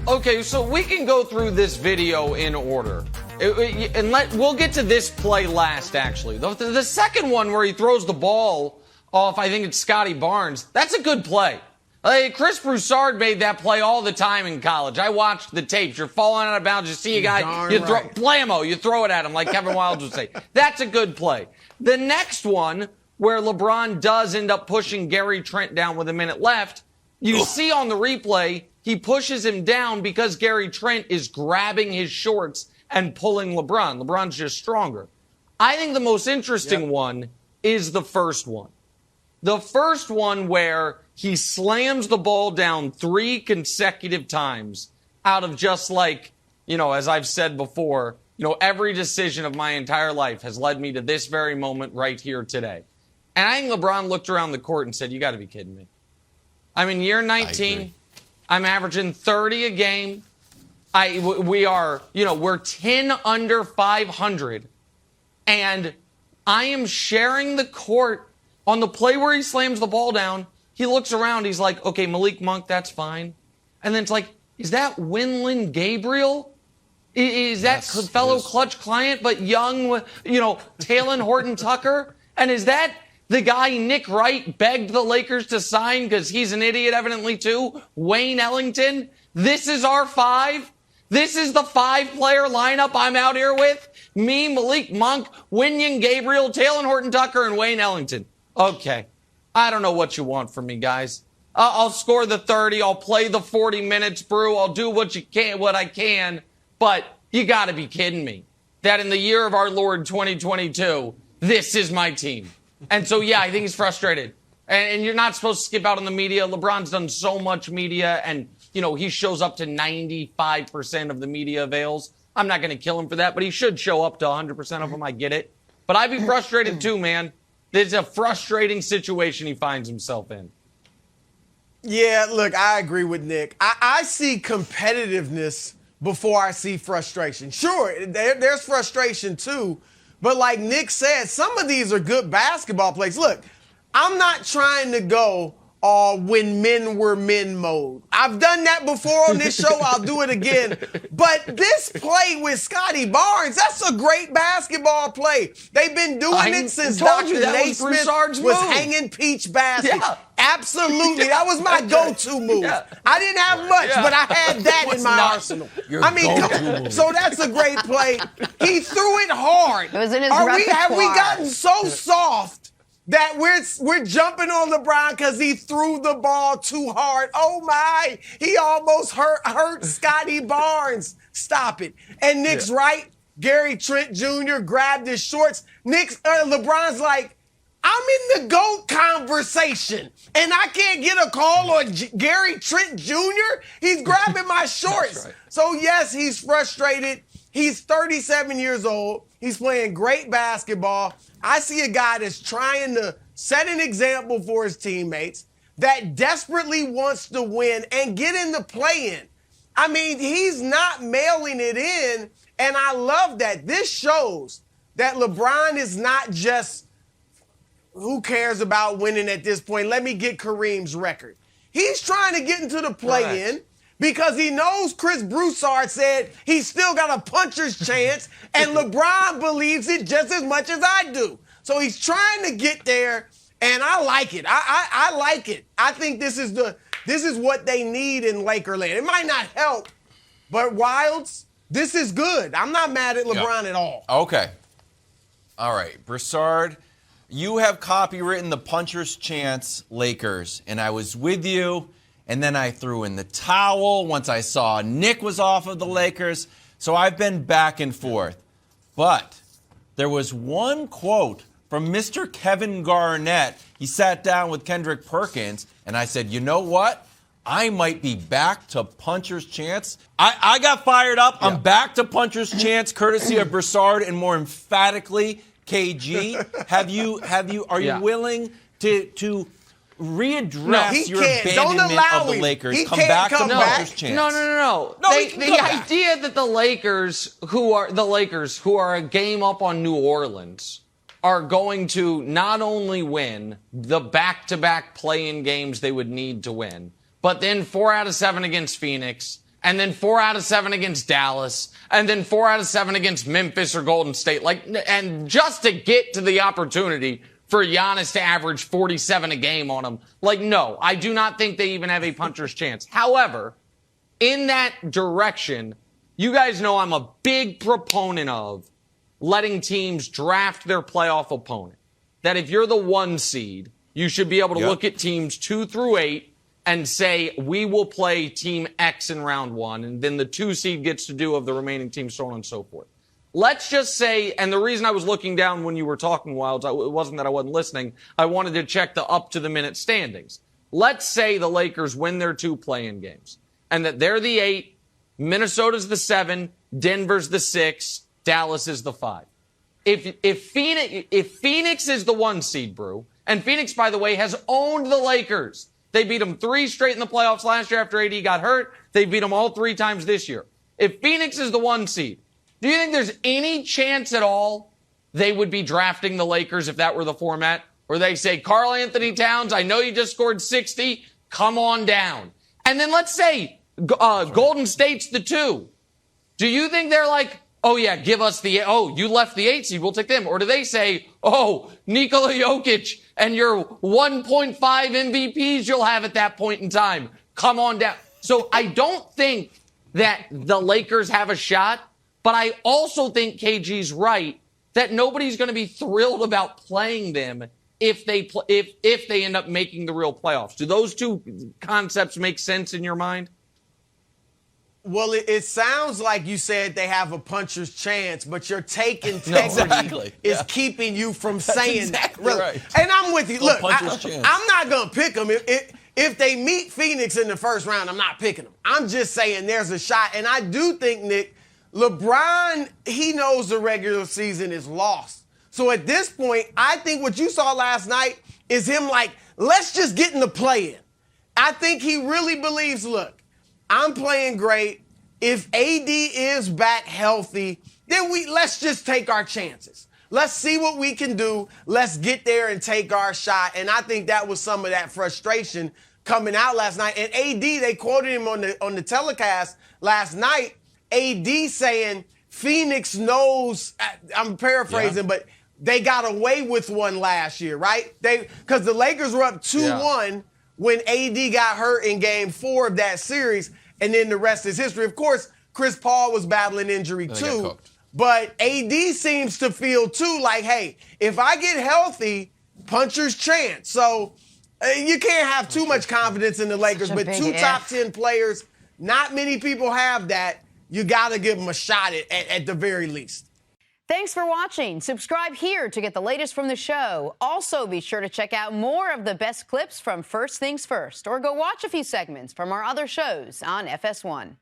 Okay, so we can go through this video in order. We'll get to this play last, actually. The second one where he throws the ball off, I think it's Scottie Barnes, that's a good play. Chris Broussard made that play all the time in college. I watched the tapes. You're falling out of bounds. You see a guy, you throw blammo, you throw it at him like Kevin Wildes would say. That's a good play. The next one, where LeBron does end up pushing Gary Trent down with a minute left, you see on the replay, he pushes him down because Gary Trent is grabbing his shorts and pulling LeBron. LeBron's just stronger. I think the most interesting one is the first one. The first one where he slams the ball down 3 consecutive times out of just like, as I've said before, every decision of my entire life has led me to this very moment right here today. And I think LeBron looked around the court and said, you got to be kidding me. I mean, year 19, I'm averaging 30 a game. We're 10 under 500. And I am sharing the court on the play where he slams the ball down. He looks around. He's like, okay, Malik Monk, that's fine. And then it's like, is that Winland Gabriel? Is that fellow Clutch client, but young, Talon Horton Tucker? And is that the guy Nick Wright begged the Lakers to sign because he's an idiot evidently too? Wayne Ellington? This is our 5? This is the 5-player lineup I'm out here with? Me, Malik Monk, Winyan Gabriel, Talon Horton Tucker, and Wayne Ellington. Okay. I don't know what you want from me, guys. I'll score the 30. I'll play the 40 minutes, Brew. I'll do what I can. But you got to be kidding me that in the year of our Lord 2022, this is my team. And so, I think he's frustrated. And you're not supposed to skip out on the media. LeBron's done so much media, and, he shows up to 95% of the media avails. I'm not going to kill him for that, but he should show up to 100% of them. I get it. But I'd be frustrated too, man. It's a frustrating situation he finds himself in. Yeah, look, I agree with Nick. I see competitiveness before I see frustration. Sure, there's frustration too. But like Nick said, some of these are good basketball plays. Look, I'm not trying to go when men were men mode. I've done that before on this show. I'll do it again. But this play with Scottie Barnes, that's a great basketball play. They've been doing it since Dr. Naismith was hanging peach basket. Yeah. Absolutely. That was my go-to move. Yeah. I didn't have much, but I had that in my arsenal. So that's a great play. He threw it hard. It was in his repertoire. Have we gotten so soft that we're jumping on LeBron because he threw the ball too hard? Oh, my. He almost hurt Scottie Barnes. Stop it. And Nick's right. Gary Trent Jr. grabbed his shorts. LeBron's like, I'm in the GOAT conversation, and I can't get a call on Gary Trent Jr.? He's grabbing my shorts. Right. So, yes, he's frustrated. He's 37 years old. He's playing great basketball. I see a guy that's trying to set an example for his teammates, that desperately wants to win and get in the play-in. I mean, he's not mailing it in, and I love that. This shows that LeBron is not just, who cares about winning at this point? Let me get Kareem's record. He's trying to get into the play-in because he knows Chris Broussard said he's still got a puncher's chance, and LeBron believes it just as much as I do. So he's trying to get there, and I like it. I like it. I think this is what they need in Lakerland. It might not help, but Wildes, this is good. I'm not mad at LeBron at all. Okay. All right. Broussard, you have copywritten the puncher's chance Lakers, and I was with you, and then I threw in the towel once I saw Nick was off of the Lakers. So I've been back and forth. But there was one quote from Mr. Kevin Garnett. He sat down with Kendrick Perkins, and I said, you know what? I might be back to puncher's chance. I got fired up. Yeah. I'm back to puncher's chance, courtesy of Broussard, and more emphatically, KG. Are you willing to readdress your abandonment of the Lakers? Come back to puncher's chance. No. The idea that the Lakers, who are a game up on New Orleans, are going to not only win the back-to-back play-in games they would need to win, but then 4 out of 7 against Phoenix, and then 4 out of 7 against Dallas, and then 4 out of 7 against Memphis or Golden State. And just to get to the opportunity for Giannis to average 47 a game on them. No, I do not think they even have a puncher's chance. However, in that direction, you guys know I'm a big proponent of letting teams draft their playoff opponent. That if you're the 1 seed, you should be able to look at teams 2 through 8 and say, we will play team X in round 1, and then the 2 seed gets to do of the remaining teams, so on and so forth. Let's just say, and the reason I was looking down when you were talking, Wilds, it wasn't that I wasn't listening. I wanted to check the up-to-the-minute standings. Let's say the Lakers win their 2 play-in games, and that they're the 8, Minnesota's the 7, Denver's the 6, Dallas is the 5. If Phoenix is the 1 seed, Brew, and Phoenix, by the way, has owned the Lakers. They beat them 3 straight in the playoffs last year after AD got hurt. They beat them all 3 times this year. If Phoenix is the 1 seed, do you think there's any chance at all they would be drafting the Lakers if that were the format? Or they say, Karl Anthony Towns, I know you just scored 60. Come on down. And then let's say Golden State's the 2. Do you think they're like, oh, yeah, give us you left the 8 seed, we'll take them? Or do they say, oh, Nikola Jokic and your 1.5 MVPs you'll have at that point in time. Come on down. So I don't think that the Lakers have a shot, but I also think KG's right that nobody's going to be thrilled about playing them if they end up making the real playoffs. Do those 2 concepts make sense in your mind? Well, it sounds like you said they have a puncher's chance, but your take integrity is keeping you from saying that. Really. Right. And I'm with you. Look, I'm not going to pick them. If they meet Phoenix in the first round, I'm not picking them. I'm just saying there's a shot. And I do think, Nick, LeBron, he knows the regular season is lost. So at this point, I think what you saw last night is him let's just get in the play-in. I think he really believes, look, I'm playing great. If AD is back healthy, then let's just take our chances. Let's see what we can do. Let's get there and take our shot. And I think that was some of that frustration coming out last night. And AD, they quoted him on the telecast last night, AD saying Phoenix knows, I'm paraphrasing, but they got away with one last year, right? Because the Lakers were up 2-1 when AD got hurt in game 4 of that series, and then the rest is history. Of course, Chris Paul was battling injury too, but AD seems to feel too hey, if I get healthy, puncher's chance. So you can't have too much confidence in the Lakers, but 2 top 10 players, not many people have that. You got to give them a shot at the very least. Thanks for watching. Subscribe here to get the latest from the show. Also, be sure to check out more of the best clips from First Things First, or go watch a few segments from our other shows on FS1.